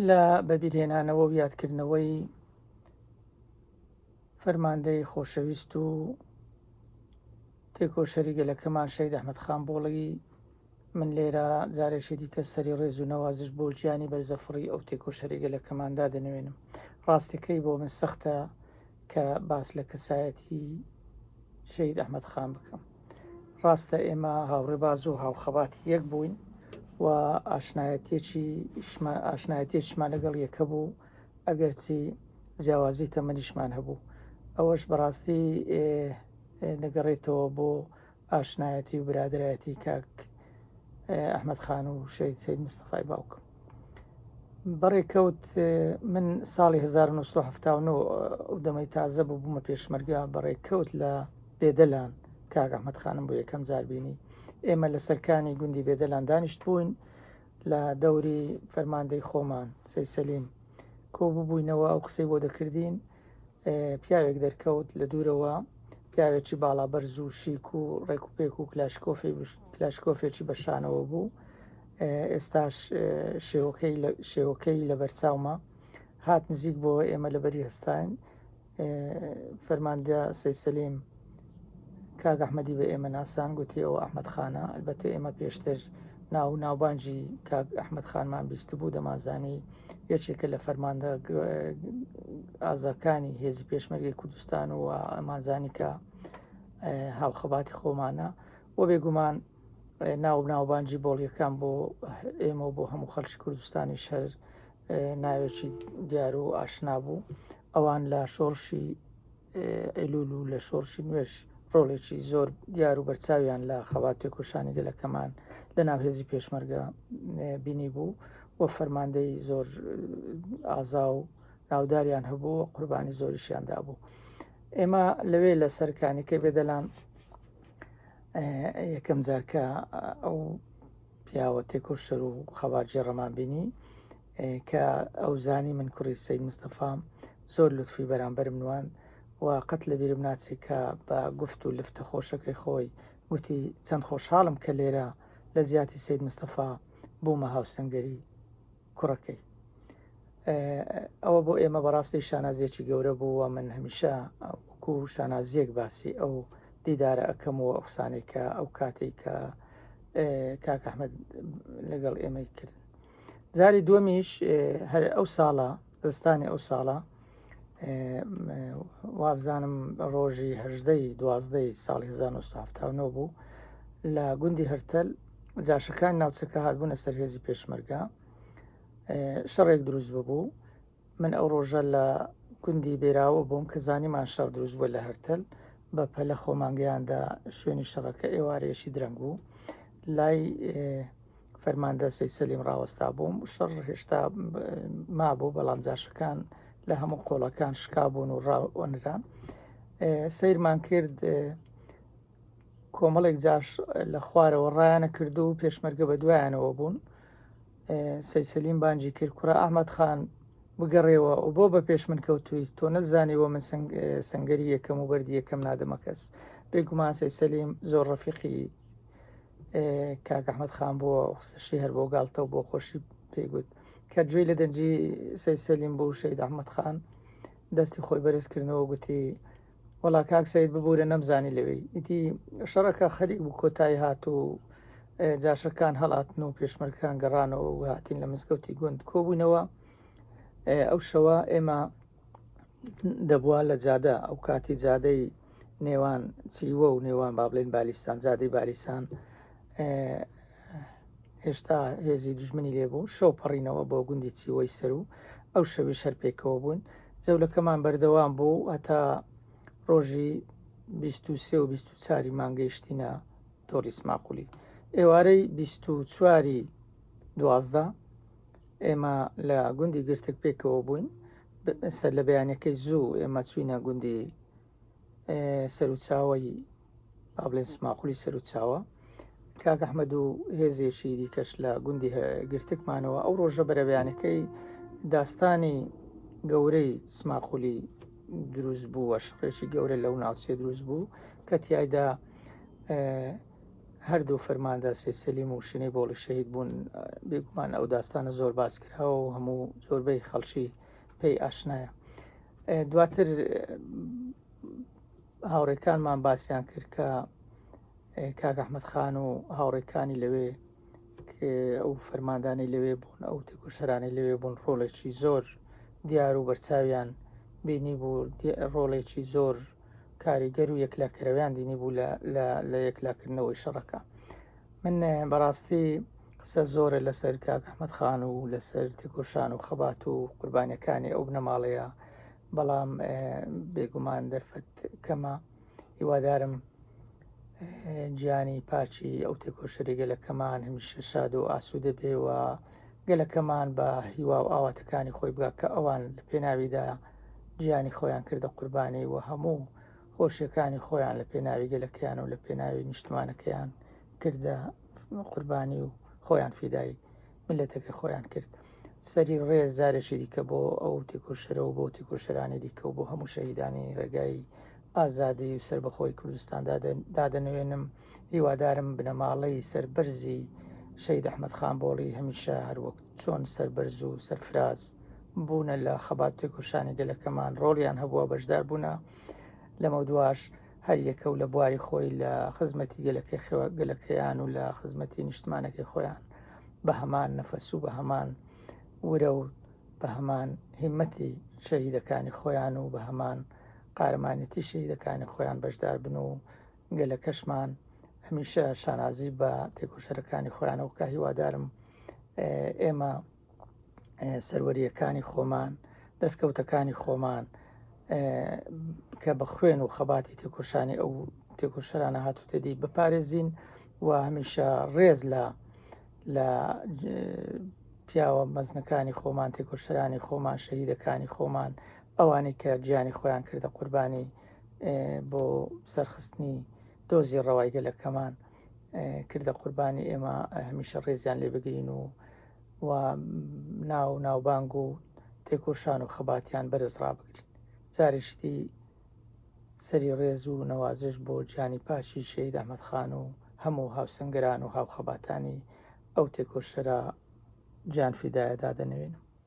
لە بەبیرهێنانەوە و یادکردنەوەی فەرماندەی خۆشەویست و تێکۆ شەریگەلەکەمان شەید ئەحمەدخان بۆڵەگی من لێرە جارێکی دیکە سەری ڕێز و نەوازش بۆ گیانی بەرزەفڕی ئەو تێکۆ شەریگەلەکەماندا دەنوێنم. ڕاستیەکەی بۆ من سەختە کە باس لە کەسایەتی شەید ئەحمەدخان بکەم. ڕاستە ئێمە هاوڕێ باز و هاوخەباتی یەک بووین و ئاشنایەتێکمان لەگەڵ یەکە بوو، ئەگەرچی جیاوازی تەمەنیشمان هەبوو. ئەوەش بەڕاستی دەگەڕێتەوە بۆ ئاشنایەتی و برادایەتی کاک ئەحمەدخان و شەید سەید مستەفای باوکم. بەڕێکەوت من ساڵی 1970 دەمەی تازە بوو بوومە پێشمەرگە، بەڕێکەوت لە بێدەلان کاک ئەحمەدخانم بۆ یەکەم جاربینی. ئێمە لە سەرکانی گوندی بێدەلان دانیشت بووین لە دەوری فەرماندەی خۆمان سەید سەلیم کۆبوو بووینەوە، ئەو قسەی بۆ دەکردین. پیاوێک دەرکەوت لە دوورەوە، پیاوێکی باڵا بەرز و شیک و ڕێکوپێک و کلاشکۆفێکی بەشانەوە بوو. ئێستاش شێوەکەی لە بەرچاومە هات نزیک بۆ ئێمە لەبەری هەستاین. فەرماندە سەید سەلیم کاک ئەحمەدی بە ئێمە ناسان، گوتی ئەوە ئەحمەدخانە. ئەلبەتە ئێمە پێشتر ناوبانجی کاک ئەحمەدخانمان بیست بوو، دەمازانی یەکێکە لە فەرماندە ئازاکانی هێزی پێشمەرگەی کوردستان و ئەمانزانی کە هاوخەباتی خۆمانە و بێگومان ناوبانجی بۆڵیەکان بۆ ئێمە و بۆ هەموو خەڵکی کوردستانی شەر ناوێکی دیار و ئاشنا بوو. ئەوان لە شۆڕشی ئەیلول و لە شۆڕشی نوێژ ڕۆڵێکی زۆر دیار و بەرچاویان لە خەبات تێکۆشانی گەلەکەمان لە ناوهێزی پێشمەرگە بینی بوو و فەرماندەی زۆر ئازا و ناوداریان هەبوو، قوربانی زۆریشیاندا بوو. ئێمە لەوێ لە سەرکانیکە بێدەلان یەکەم جارکە ئەو پیاوە تێکۆشەر و خەباتجێ ڕەمان بینی کە ئەو زانی من کوڕی سەید مستەفام زۆر لوتفی بەرامبەرم نوان و قەت لە بیرم ناچی کە بە گفت و لفتە خۆشەکەی خۆی گوتی چەند خۆشحاڵم کە لێرە لە زیاتی سەید مستەفا بوومە هاوسەنگەری کوڕەکەی. ئەوە بۆ ئێمە بەڕاستی شانازیەکی گەورە بوو و من هەمیشە وەکو شانازیەک باسی ئەو دیدارە ئەەکەمەوە ئەو قسانەی کە ئەو کاتێک کە کاک ئەحمەد لەگەڵ ئێمەی کردن. جاری دووەمیش هەر ئەو ساڵە زستانی ئەو ساڵە وابزانم ڕۆژی 12 ساڵی 1970 بوو لە گوندی هەرتەل جاشەکان ناوچەکە هاتبوونە سەر هێزی پێشمەرگە. شەڕێک دروست ببوو. من ئەو ڕۆژە لە گوندی بێراوە بووم کە زانیمان شەڕ دروست بووە لە هەرتەل، بە پەلە خۆمانگەیاندا شوێنی شەڕەکە ئێوارەیەشی درەنگ بوو. لای فەرماندە سەید سەلیم ڕاوەستا بووم. شەڕ هێشتا مابوو، بەڵام جاشەکان لە هەموو قۆڵەکان شکابوون و ڕاوەنران. سەیرمان کرد، کۆمەڵێک جاش لە خوارەوە ڕایانە کرد و پێشمەرگە بە دوایانەوە بوون. سەید سەلیم بانجی کرد کوڕە ئەحمەدخان بگەڕێەوە و بۆ بە پێش من کەوتووی، تۆ نەزانیوە من سەنگەری یەکەم و بەردی یەکەم نادەمە کەس. بێگومان سەید سەلیم زۆر ڕەفیقی کاک ئەحمەدخان بووە، قسەشی هەر بۆ گاڵتە و بۆ خۆشی پێیگوت. کە گوێی لە دەنجی سەید سەلیم بوو شەید ئەحمەدخان دەستی خۆی بەرزکردنەوە گوتی وەڵا کاک سەید ببوورە نەمزانی لەوەی. ئیتی شەڕەکە خەریک بوو، کۆتایی هات و جاشەکان هەڵاتن و پێشمەرگەکان گەڕانەوە و هاتین لە مزگەوتی گوند کۆبوونەوە. ئەو شەوە ئێمە دەبووە لە جادە، ئەو کاتی جادەی نێوان چیوە و نێوان با بڵێن بالیستان، جادەی بالیسان هێشتا هێزی دوژمنی لێبوو. شەو پەڕینەوە بۆ گوندی چیوەی سەر و ئەو شەوی شەرپێکەوە بوون. جەولەکەمان بەردەوام بوو هەتا ڕۆژی 23 و 24 مانگەیشتینە تۆڕی سماقولی. ئێوارەی 24 دوازدە ئێمە لە گوندی گرتک پێکەوە بووین. سەر لە بەیانەکەی زوو ئێمە چوینە گوندی سەرچاوی با بڵێن سماقولی سەرچاوە. کاک ئەحمەد و هێزێکی دیکەش لە گوندی گرتکمانەوە. ئەو ڕۆژە بەرەبیانەکەی داستانی گەورەی سماقولی دروست بوو، شڕێکی گەورە لەو ناوچێ دروست بوو کە تیایدا هەردوو فەرماندا سەیسەلیم و شنەی بۆڵی شەهید بوون بێگومان ئەو داستانە زۆر باس کراوە و هەموو زۆربەی خەڵکی پێی ئاشنایە. دواتر هاوڕێکانمان باسییان کرد کە کاک ئەحمەد خان و هاوڕێکانی لەوێ ئەو فەرماندانی لەوێ بوون، ئەو تێکۆشەرانی لەوێ بوون، ڕۆڵێکی زۆر دیار و بەرچاویان بینی بوو، ڕۆڵێکی زۆر کاریگەر و یەکلاکەرەوەیان دینی بوو لە یەکلاکردنەوەی شەڕەکە. من بەڕاستی قسە زۆرە لەسەر کاک ئەحمەد خان و لەسەر تێکۆشان و خەبات و قوربانیەکانی ئەو بنەماڵەیە، بەڵام بێگومان دەرفەت کەمە. هیوادارم گیانی پاچی ئەو تێکۆشەری گەلەکەمان هەمیشە شاد و ئاسوودە بێ و گەلەکەمان بە هیوا و ئاواتەکانی خۆی بگات کە ئەوان لە پێناویدا گیانی خۆیان کردە قوربانی و هەموو خۆشیەکانی خۆیان لە پێناوی گەلەکەیان و لە پێناوی نیشتمانەکەیان کردە قوربانی و خۆیان فیدایی ملەتەکە خۆیان کرد. سەری ڕێز زارێکی دیکە بۆ ئەو تێکۆشەرە و بۆ تێکۆشەرانی دیکە و بۆ هەموو شەهیدانی ڕێگای ئازادی و سربەخۆی کوردستان دادەنوێنم. هیوادارم بنەماڵەی سەربەرزی شەهید ئەحمەد خان بۆڵی هەمیشە هەروەک چۆن سەربەرز و سەرفراز بوونە لە خەبات تێکۆشانی گەلەکەمان، ڕۆڵیان هەبووە بەشدار بوونە لەمە دواش هەر یەکە و لە بواری خۆی لە خزمەتی گەلەکەیان و لە خزمەتی نیشتمانەکەی خۆیان بە هەمان نەفەس و بە هەمان ورە و بە هەمان هیمەتی شەهیدەکانی خۆیان و بە هەمان قارەمانێتی شەهیدەکانی خۆیان بەشدار بن و گەلەکەشمان هەمیشە شانازی بە تێکۆشەرەکانی خۆیانەوە کە هیوادارم ئێمە سەروەریەکانی خۆمان، دەستکەوتەکانی خۆمان کە بە خوێن و خەباتی تێکۆشانی ئەو تێکۆشەرانە هاتووتەدی بپارێزین و هەمیشە ڕێز لە پیاوە مەزنەکانی خۆمان، تێکۆشەرانی خۆمان، شەهیدەکانی خۆمان، ئەوانەی کە گیانی خۆیان کردە قوربانی بۆ سەرخستنی دۆزی ڕەوای گەلەکەمان کردە قوربانی، ئێمە هەمیشە ڕێزیان لێ بگرین و ناوبانگ و تێکۆشان و خەباتیان بەرز ڕابگرین. جارێشتی سەری ڕێز و نەوازش بۆ گیانی پاشی شەهید ئەحمەد خان و هەموو هاوسەنگەران و هاوخەباتانی ئەو تێکۆشەرە گیان فیدایە دادەنەوێنم.